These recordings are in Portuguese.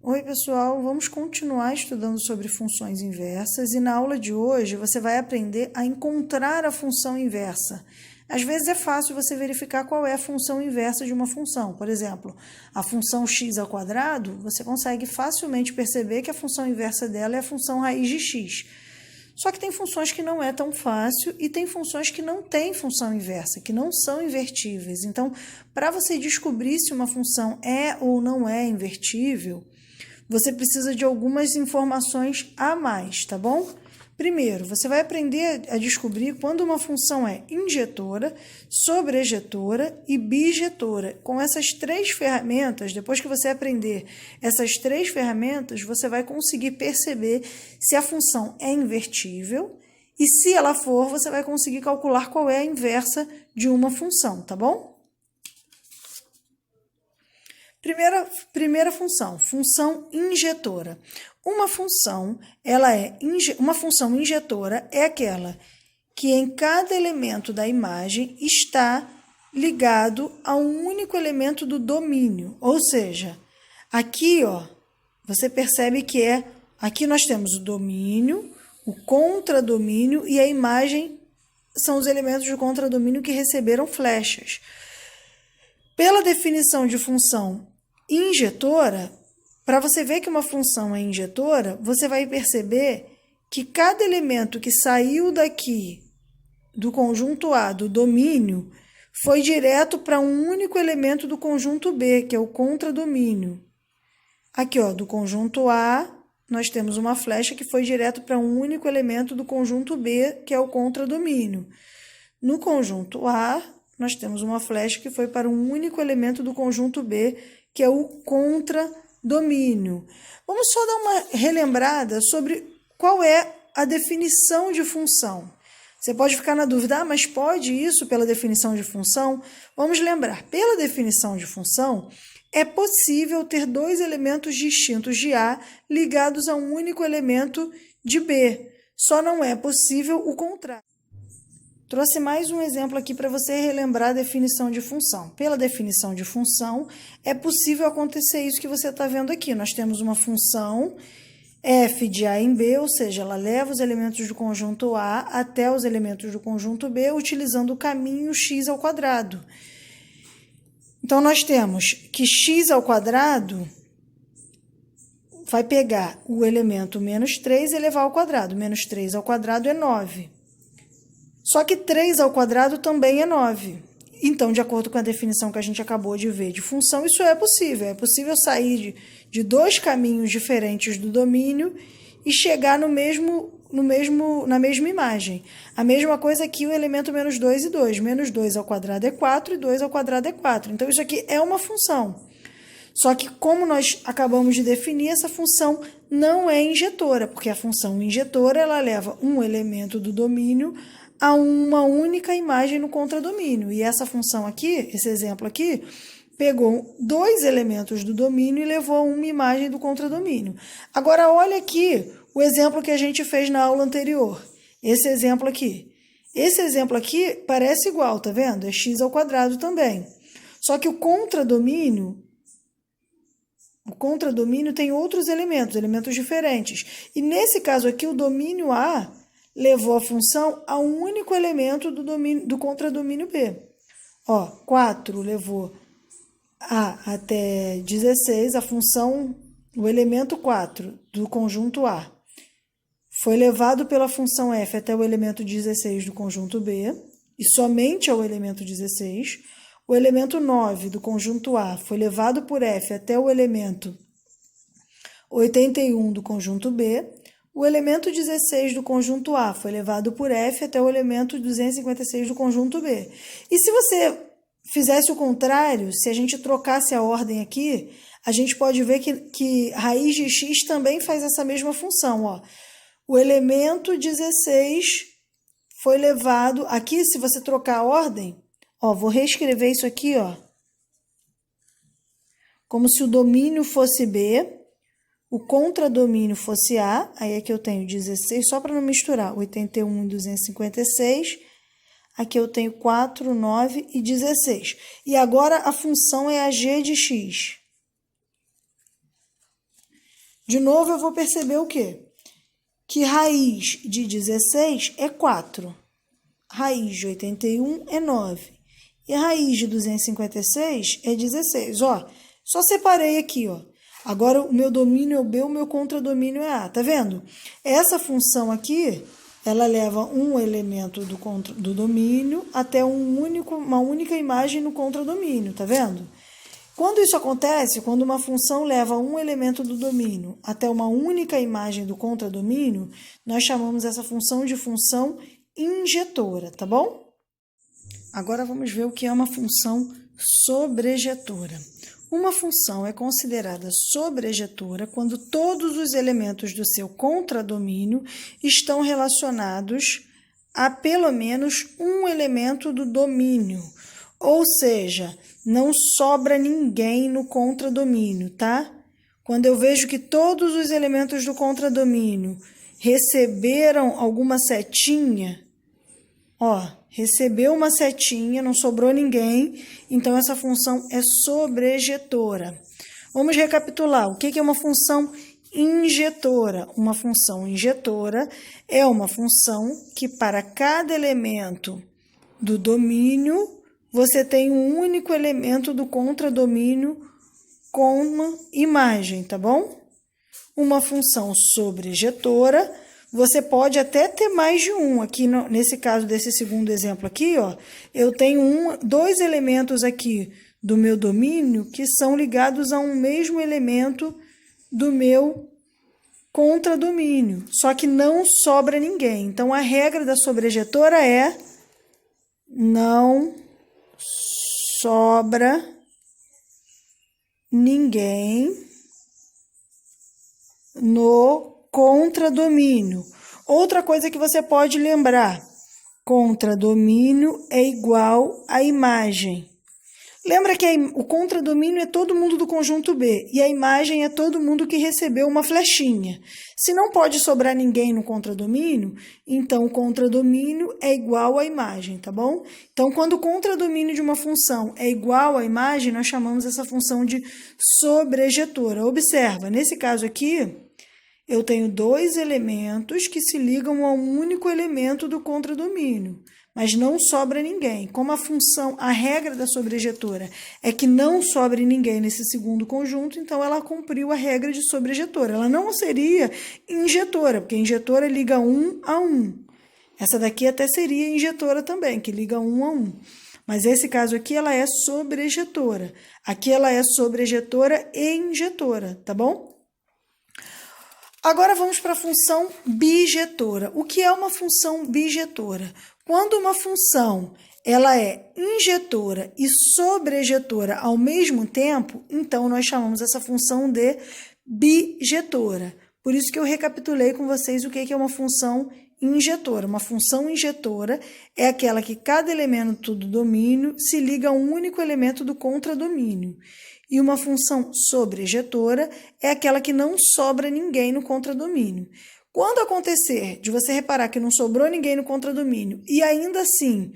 Oi, pessoal, vamos continuar estudando sobre funções inversas e na aula de hoje você vai aprender a encontrar a função inversa. Às vezes é fácil você verificar qual é a função inversa de uma função. Por exemplo, a função x ao quadrado, você consegue facilmente perceber que a função inversa dela é a função raiz de x. Só que tem funções que não é tão fácil e tem funções que não têm função inversa, que não são invertíveis. Então, para você descobrir se uma função é ou não é invertível, você precisa de algumas informações a mais, tá bom? Primeiro, você vai aprender a descobrir quando uma função é injetora, sobrejetora e bijetora. Com essas três ferramentas, depois que você aprender essas três ferramentas, você vai conseguir perceber se a função é invertível e, se ela for, você vai conseguir calcular qual é a inversa de uma função, tá bom? Primeira função, função injetora. Uma função injetora é aquela que em cada elemento da imagem está ligado a um único elemento do domínio. Ou seja, aqui, ó, você percebe que aqui nós temos o domínio, o contradomínio e a imagem são os elementos do contradomínio que receberam flechas. Pela definição de função injetora, para você ver que uma função é injetora, você vai perceber que cada elemento que saiu daqui do conjunto A, do domínio, foi direto para um único elemento do conjunto B, que é o contradomínio. Aqui, ó, do conjunto A, nós temos uma flecha que foi direto para um único elemento do conjunto B, que é o contradomínio. No conjunto A, nós temos uma flecha que foi para um único elemento do conjunto B, que é o contradomínio. Vamos só dar uma relembrada sobre qual é a definição de função. Você pode ficar na dúvida, mas pode isso pela definição de função? Vamos lembrar, pela definição de função, é possível ter dois elementos distintos de A ligados a um único elemento de B. Só não é possível o contrário. Trouxe mais um exemplo aqui para você relembrar a definição de função. Pela definição de função, é possível acontecer isso que você está vendo aqui. Nós temos uma função f de A em B, ou seja, ela leva os elementos do conjunto A até os elementos do conjunto B, utilizando o caminho x ao quadrado. Então, nós temos que x ao quadrado vai pegar o elemento menos 3 e elevar ao quadrado. Menos 3 ao quadrado é 9. Só que 3 ao quadrado também é 9. Então, de acordo com a definição que a gente acabou de ver de função, isso é possível. É possível sair de dois caminhos diferentes do domínio e chegar na mesma imagem. A mesma coisa aqui o elemento menos 2 e 2. Menos 2 ao quadrado é 4 e 2 ao quadrado é 4. Então, isso aqui é uma função. Só que, como nós acabamos de definir, essa função não é injetora, porque a função injetora ela leva um elemento do domínio a uma única imagem no contradomínio. E essa função aqui, esse exemplo aqui, pegou dois elementos do domínio e levou a uma imagem do contradomínio. Agora, olha aqui o exemplo que a gente fez na aula anterior. Esse exemplo aqui. Esse exemplo aqui parece igual, tá vendo? É x ao quadrado também. Só que o contradomínio tem outros elementos diferentes. E nesse caso aqui, o domínio A levou a função a um único elemento do contradomínio B. Ó, 4 levou A até 16, a função, o elemento 4 do conjunto A foi levado pela função f até o elemento 16 do conjunto B, e somente ao elemento 16. O elemento 9 do conjunto A foi levado por f até o elemento 81 do conjunto B. O elemento 16 do conjunto A foi levado por f até o elemento 256 do conjunto B. E se você fizesse o contrário, se a gente trocasse a ordem aqui, a gente pode ver que raiz de x também faz essa mesma função. Ó. O elemento 16 foi levado... Aqui, se você trocar a ordem, ó, vou reescrever isso aqui, ó, como se o domínio fosse B, o contradomínio fosse A, aí aqui eu tenho 16, só para não misturar, 81 e 256, aqui eu tenho 4, 9 e 16. E agora a função é a g de x. De novo, eu vou perceber o quê? Que raiz de 16 é 4. Raiz de 81 é 9. E a raiz de 256 é 16. Ó, só separei aqui, ó. Agora o meu domínio é o B, o meu contradomínio é A. Tá vendo? Essa função aqui, ela leva um elemento do domínio até uma única imagem no contradomínio. Tá vendo? Quando isso acontece, quando uma função leva um elemento do domínio até uma única imagem do contradomínio, nós chamamos essa função de função injetora, tá bom? Agora vamos ver o que é uma função sobrejetora. Uma função é considerada sobrejetora quando todos os elementos do seu contradomínio estão relacionados a pelo menos um elemento do domínio, ou seja, não sobra ninguém no contradomínio, tá? Quando eu vejo que todos os elementos do contradomínio receberam alguma setinha, ó, recebeu uma setinha, não sobrou ninguém, então essa função é sobrejetora. Vamos recapitular. O que é uma função injetora? Uma função injetora é uma função que para cada elemento do domínio você tem um único elemento do contradomínio com uma imagem, tá bom? Uma função sobrejetora, você pode até ter mais de um. Aqui, nesse caso desse segundo exemplo aqui, ó, eu tenho dois elementos aqui do meu domínio que são ligados a um mesmo elemento do meu contradomínio, só que não sobra ninguém. Então, a regra da sobrejetora é não sobra ninguém no contradomínio. Outra coisa que você pode lembrar: contradomínio é igual a imagem. Lembra que o contradomínio é todo mundo do conjunto B e a imagem é todo mundo que recebeu uma flechinha. Se não pode sobrar ninguém no contradomínio, então o contradomínio é igual à imagem, tá bom? Então, quando o contradomínio de uma função é igual à imagem, nós chamamos essa função de sobrejetora. Observa, nesse caso aqui, eu tenho dois elementos que se ligam a um único elemento do contradomínio, mas não sobra ninguém. Como a regra da sobrejetora é que não sobre ninguém nesse segundo conjunto, então ela cumpriu a regra de sobrejetora. Ela não seria injetora, porque injetora liga um a um. Essa daqui até seria injetora também, que liga um a um. Mas esse caso aqui, ela é sobrejetora. Aqui ela é sobrejetora e injetora, tá bom? Agora vamos para a função bijetora. O que é uma função bijetora? Quando uma função ela é injetora e sobrejetora ao mesmo tempo, então nós chamamos essa função de bijetora. Por isso que eu recapitulei com vocês o que é uma função injetora. Uma função injetora é aquela que cada elemento do domínio se liga a um único elemento do contradomínio. E uma função sobrejetora é aquela que não sobra ninguém no contradomínio. Quando acontecer de você reparar que não sobrou ninguém no contradomínio e ainda assim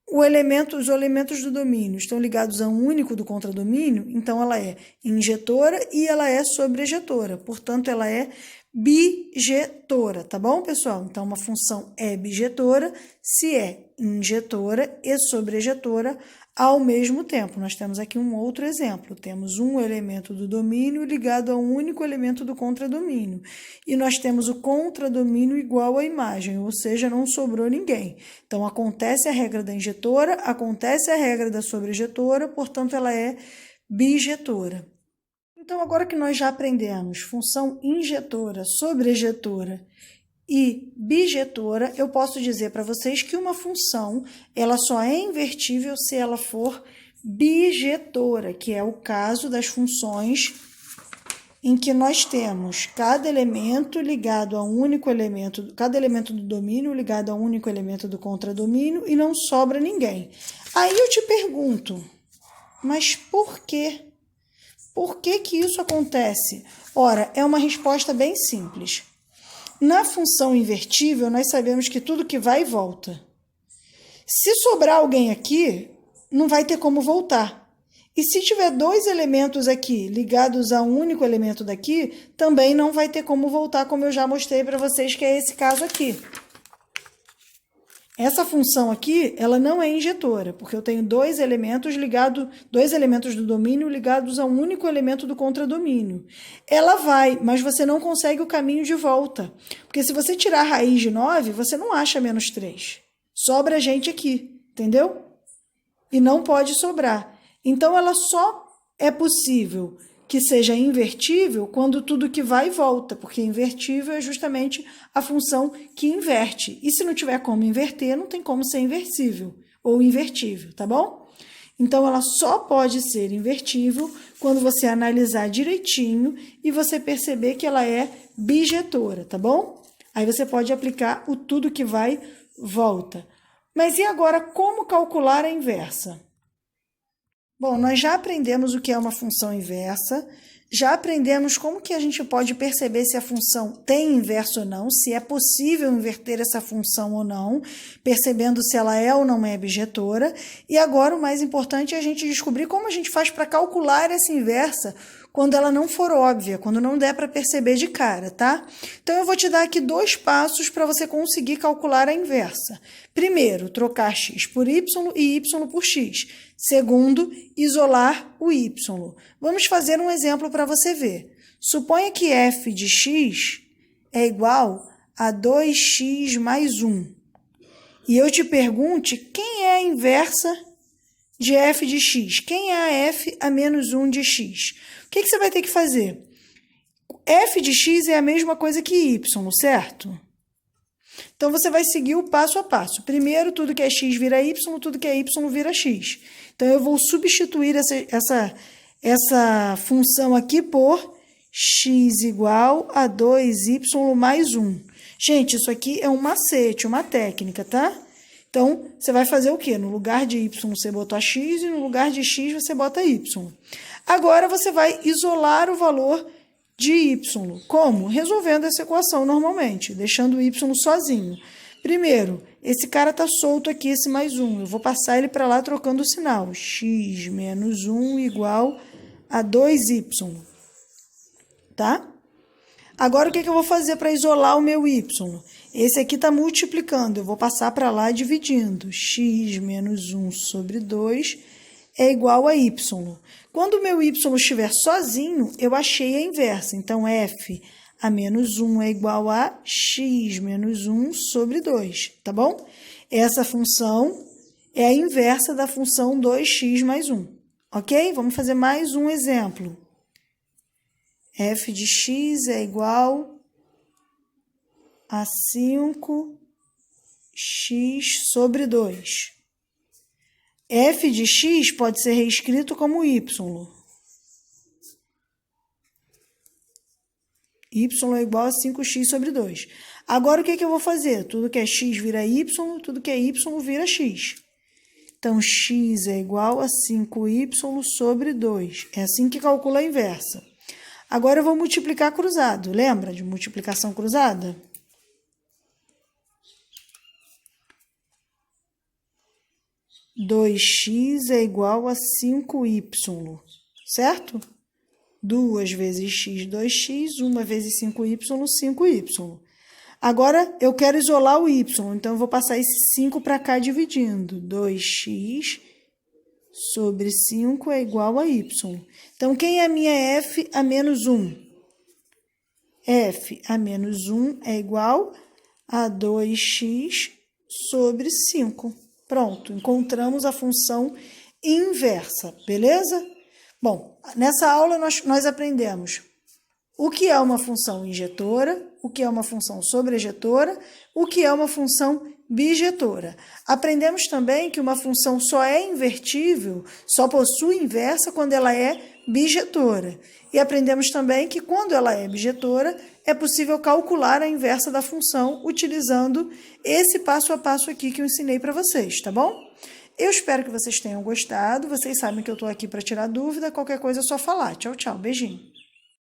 os elementos do domínio estão ligados a um único do contradomínio, então ela é injetora e ela é sobrejetora. Portanto, ela é bijetora, tá bom, pessoal? Então, uma função é bijetora se é injetora e sobrejetora ao mesmo tempo. Nós temos aqui um outro exemplo. Temos um elemento do domínio ligado a um único elemento do contradomínio. E nós temos o contradomínio igual à imagem, ou seja, não sobrou ninguém. Então, acontece a regra da injetora, acontece a regra da sobrejetora, portanto, ela é bijetora. Então, agora que nós já aprendemos função injetora, sobrejetora e bijetora, eu posso dizer para vocês que uma função ela só é invertível se ela for bijetora, que é o caso das funções em que nós temos cada elemento ligado a um único elemento, cada elemento do domínio ligado a um único elemento do contradomínio e não sobra ninguém. Aí eu te pergunto, mas por quê? Por que que isso acontece? Ora, é uma resposta bem simples. Na função invertível, nós sabemos que tudo que vai, volta. Se sobrar alguém aqui, não vai ter como voltar. E se tiver dois elementos aqui ligados a um único elemento daqui, também não vai ter como voltar, como eu já mostrei para vocês, que é esse caso aqui. Essa função aqui, ela não é injetora, porque eu tenho dois elementos do domínio ligados a um único elemento do contradomínio. Ela vai, mas você não consegue o caminho de volta. Porque se você tirar a raiz de 9, você não acha menos 3. Sobra gente aqui, entendeu? E não pode sobrar. Então, ela só é possível que seja invertível quando tudo que vai volta, porque invertível é justamente a função que inverte. E se não tiver como inverter, não tem como ser inversível ou invertível, tá bom? Então, ela só pode ser invertível quando você analisar direitinho e você perceber que ela é bijetora, tá bom? Aí você pode aplicar o tudo que vai, volta. Mas e agora, como calcular a inversa? Bom, nós já aprendemos o que é uma função inversa, já aprendemos como que a gente pode perceber se a função tem inverso ou não, se é possível inverter essa função ou não, percebendo se ela é ou não é bijetora. E agora o mais importante é a gente descobrir como a gente faz para calcular essa inversa quando ela não for óbvia, quando não der para perceber de cara, tá? Então, eu vou te dar aqui 2 passos para você conseguir calcular a inversa. Primeiro, trocar x por y e y por x. Segundo, isolar o y. Vamos fazer um exemplo para você ver. Suponha que f de x é igual a 2x mais 1. E eu te pergunte quem é a inversa de f de x? Quem é a f a menos 1 de x? O que você vai ter que fazer? F de x é a mesma coisa que y, certo? Então, você vai seguir o passo a passo. Primeiro, tudo que é x vira y, tudo que é y vira x. Então, eu vou substituir essa função aqui por x igual a 2y mais 1. Gente, isso aqui é um macete, uma técnica, tá? Então, você vai fazer o quê? No lugar de y, você bota x e no lugar de x, você bota y. Agora, você vai isolar o valor de y. Como? Resolvendo essa equação normalmente, deixando o y sozinho. Primeiro, esse cara está solto aqui, esse mais 1. Eu vou passar ele para lá trocando o sinal. X menos 1 igual a 2y. Tá? Agora, o que eu vou fazer para isolar o meu y? Esse aqui está multiplicando. Eu vou passar para lá dividindo. X menos 1 sobre 2 é igual a y. Quando o meu y estiver sozinho, eu achei a inversa. Então, f a menos 1 é igual a x menos 1 sobre 2, tá bom? Essa função é a inversa da função 2x mais 1, ok? Vamos fazer mais um exemplo. F de x é igual a 5x sobre 2. F de x pode ser reescrito como y. Y é igual a 5x sobre 2. Agora, o que eu vou fazer? Tudo que é x vira y, tudo que é y vira x. Então, x é igual a 5y sobre 2. É assim que calcula a inversa. Agora, eu vou multiplicar cruzado. Lembra de multiplicação cruzada? (2x é igual a 5y, certo? 2 vezes x, 2x, 1 vezes 5y, 5y. Agora, eu quero isolar o y, então eu vou passar esse 5 para cá dividindo. 2x sobre 5 é igual a y. Então, quem é a minha f a menos 1? F a menos 1 é igual a 2x sobre 5. Pronto, encontramos a função inversa, beleza? Bom, nessa aula nós aprendemos o que é uma função injetora, o que é uma função sobrejetora, o que é uma função bijetora. Aprendemos também que uma função só é invertível, só possui inversa quando ela é bijetora. E aprendemos também que quando ela é bijetora, é possível calcular a inversa da função utilizando esse passo a passo aqui que eu ensinei para vocês, tá bom? Eu espero que vocês tenham gostado. Vocês sabem que eu estou aqui para tirar dúvida. Qualquer coisa é só falar. Tchau, tchau. Beijinho.